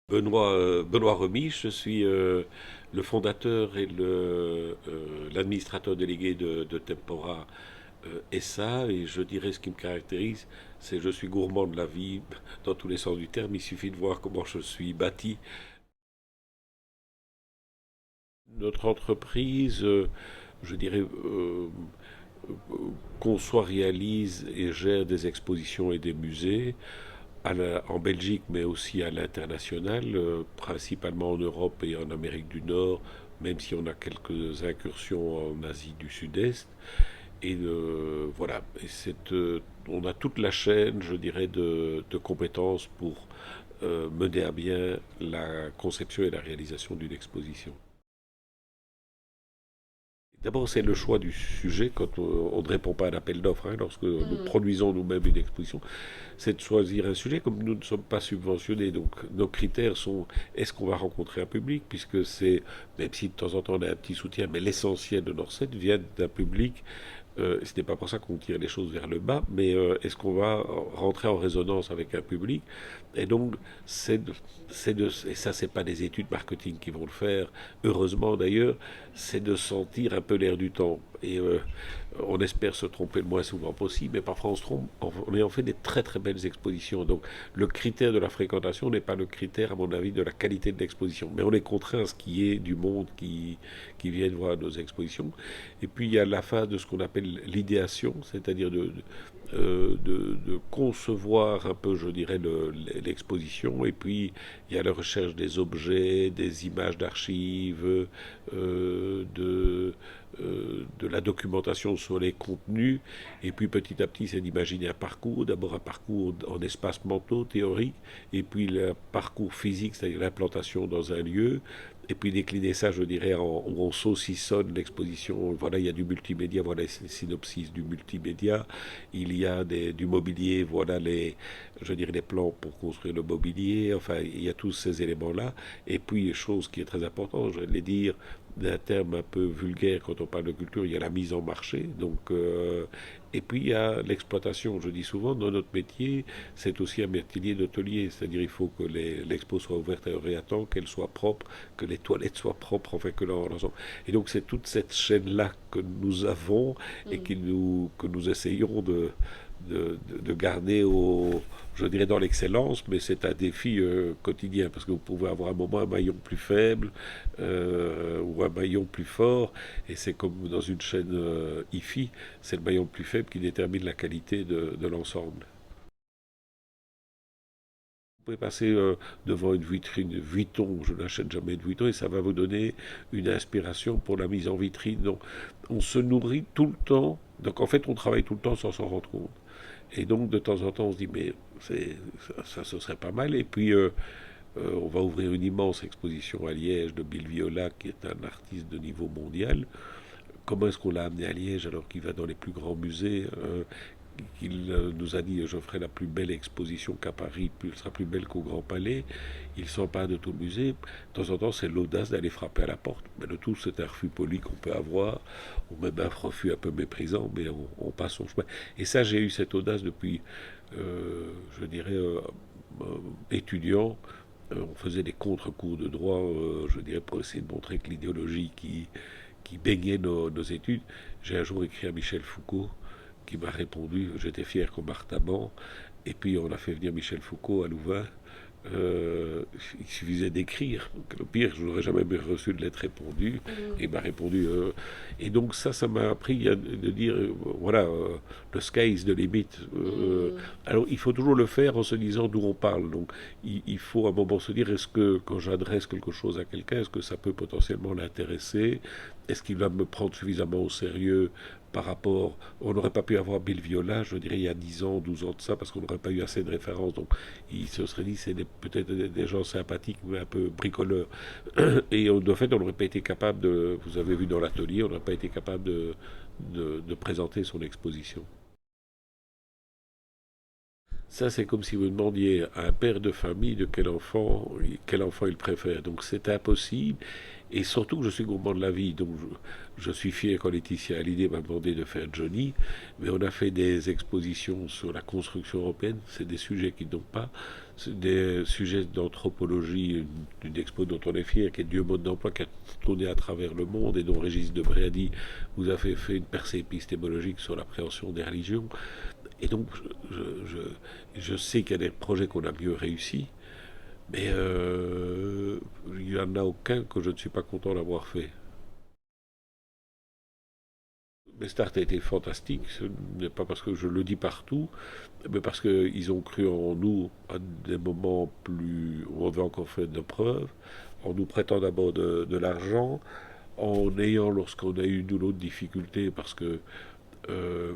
Benoît Remy, je suis le fondateur et l'administrateur délégué de Tempora SA, et je dirais ce qui me caractérise, c'est que je suis gourmand de la vie dans tous les sens du terme. Il suffit de voir comment je suis bâti. Notre entreprise, je dirais, conçoit, réalise et gère des expositions et des musées en Belgique, mais aussi à l'international, principalement en Europe et en Amérique du Nord, même si on a quelques incursions en Asie du Sud-Est. Et voilà, on a toute la chaîne, je dirais, de compétences pour mener à bien la conception et la réalisation d'une exposition. D'abord, c'est le choix du sujet quand on ne répond pas à l'appel d'offres. Lorsque nous produisons nous-mêmes une exposition, c'est de choisir un sujet. Comme nous ne sommes pas subventionnés, donc nos critères sont est-ce qu'on va rencontrer un public, puisque c'est, même si de temps en temps on a un petit soutien, mais l'essentiel de nos recettes vient d'un public. Ce n'est pas pour ça qu'on tire les choses vers le bas, mais est-ce qu'on va rentrer en résonance avec un public? Et donc, et ça, c'est pas des études marketing qui vont le faire, heureusement d'ailleurs, c'est de sentir un peu l'air du temps. Et on espère se tromper le moins souvent possible, mais parfois on se trompe. On ayant fait des très très belles expositions. Donc, le critère de la fréquentation n'est pas le critère, à mon avis, de la qualité de l'exposition. Mais on est contraint à ce qu'il y ait du monde qui vienne voir nos expositions. Et puis, il y a la phase de ce qu'on appelle l'idéation, c'est-à-dire de concevoir un peu, je dirais, l'exposition. Et puis, il y a la recherche des objets, des images d'archives, de la documentation sur les contenus. Et puis, petit à petit, c'est d'imaginer un parcours. D'abord, un parcours en espace mentaux, théorique. Et puis, le parcours physique, c'est-à-dire l'implantation dans un lieu. Et puis décliner ça, je dirais, où on saucissonne l'exposition. Voilà, il y a du multimédia, voilà les synopsis du multimédia. Il y a du mobilier, voilà je dirais, les plans pour construire le mobilier. Enfin, il y a tous ces éléments-là. Et puis, chose qui est très importante, je vais dire, d'un terme un peu vulgaire quand on parle de culture, il y a la mise en marché. Donc, et puis il y a l'exploitation. Je dis souvent, dans notre métier, c'est aussi un métier d'hôtelier. C'est-à-dire il faut que l'expo soit ouverte à heure et à temps, qu'elle soit propre, que les toilettes soient propres, enfin que l'ensemble. Et donc c'est toute cette chaîne-là que nous avons et que nous essayons de garder je dirais dans l'excellence, mais c'est un défi quotidien parce que vous pouvez avoir un moment un maillon plus faible ou un maillon plus fort, et c'est comme dans une chaîne IFI, c'est le maillon le plus faible qui détermine la qualité de l'ensemble. Vous pouvez passer devant une vitrine Vuitton, je n'achète jamais de Vuitton, et ça va vous donner une inspiration pour la mise en vitrine. Donc, on se nourrit tout le temps, donc en fait on travaille tout le temps sans s'en rendre compte. Et donc de temps en temps on se dit mais ça ce serait pas mal. Et puis on va ouvrir une immense exposition à Liège de Bill Viola, qui est un artiste de niveau mondial. Comment est-ce qu'on l'a amené à Liège alors qu'il va dans les plus grands musées? Il nous a dit je ferai la plus belle exposition qu'à Paris, elle sera plus belle qu'au Grand Palais. Il s'empare de tout le musée. De temps en temps, c'est l'audace d'aller frapper à la porte. Mais le tout, c'est un refus poli qu'on peut avoir, ou même un refus un peu méprisant, mais on passe son chemin. Et ça, j'ai eu cette audace depuis, je dirais, étudiant. On faisait des contre-cours de droit, je dirais, pour essayer de montrer que l'idéologie qui baignait nos études. J'ai un jour écrit à Michel Foucault, qui m'a répondu, j'étais fier comme Artaban, et puis on a fait venir Michel Foucault à Louvain. Il suffisait d'écrire. Le pire, je n'aurais jamais reçu de lettre répondue. Et il m'a répondu. Et donc ça m'a appris de dire, voilà, le sky is the limit. Alors il faut toujours le faire en se disant d'où on parle. Donc il faut à un moment se dire, est-ce que quand j'adresse quelque chose à quelqu'un, est-ce que ça peut potentiellement l'intéresser? Est-ce qu'il va me prendre suffisamment au sérieux par rapport... On n'aurait pas pu avoir Bill Viola, je dirais, il y a 10 ans, 12 ans de ça, parce qu'on n'aurait pas eu assez de références. Donc il se serait dit, c'est peut-être des gens sympathiques, mais un peu bricoleurs. Et de fait, on n'aurait pas été capable de... Vous avez vu dans l'atelier, on n'aurait pas été capable de présenter son exposition. Ça, c'est comme si vous demandiez à un père de famille de quel enfant il préfère. Donc c'est impossible. Et surtout que je suis gourmand de la vie, donc je suis fier quand Laetitia Hallyday m'a demandé de faire Johnny, mais on a fait des expositions sur la construction européenne, c'est des sujets qui n'ont pas, c'est des sujets d'anthropologie, une expo dont on est fier, qui est Dieu mode d'emploi, qui a tourné à travers le monde et dont Régis Debray a dit, vous avez fait une percée épistémologique sur l'appréhension des religions. Et donc, je sais qu'il y a des projets qu'on a mieux réussis, mais il n'y en a aucun que je ne suis pas content d'avoir fait. Les starts a été fantastique, ce n'est pas parce que je le dis partout, mais parce qu'ils ont cru en nous à des moments plus où on devait encore faire de preuves, en nous prêtant d'abord de l'argent, en ayant, lorsqu'on a eu une ou l'autre difficulté, parce que euh,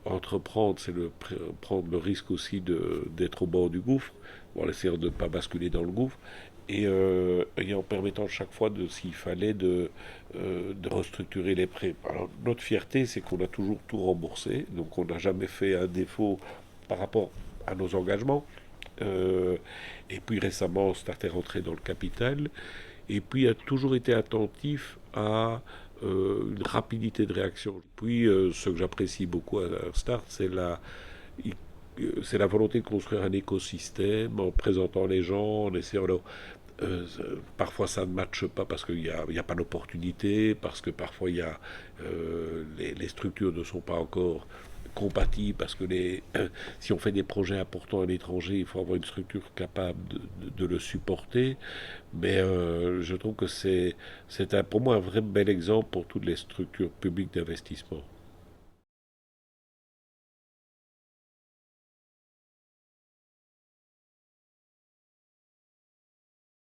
entreprendre, c'est prendre le risque aussi d'être au bord du gouffre, en essayant de ne pas basculer dans le gouffre, et en permettant chaque fois, s'il fallait, de restructurer les prêts. Alors, notre fierté, c'est qu'on a toujours tout remboursé, donc on n'a jamais fait un défaut par rapport à nos engagements. Euh, et puis récemment, Start est rentré dans le capital, et puis a toujours été attentif à une rapidité de réaction. Puis, ce que j'apprécie beaucoup à Start, c'est la volonté de construire un écosystème en présentant les gens, en essayant de, euh, parfois ça ne matche pas parce qu'il n'y a pas d'opportunité, parce que parfois les structures ne sont pas encore compatibles, parce que si on fait des projets importants à l'étranger, il faut avoir une structure capable de le supporter. Mais je trouve que pour moi un vrai bel exemple pour toutes les structures publiques d'investissement.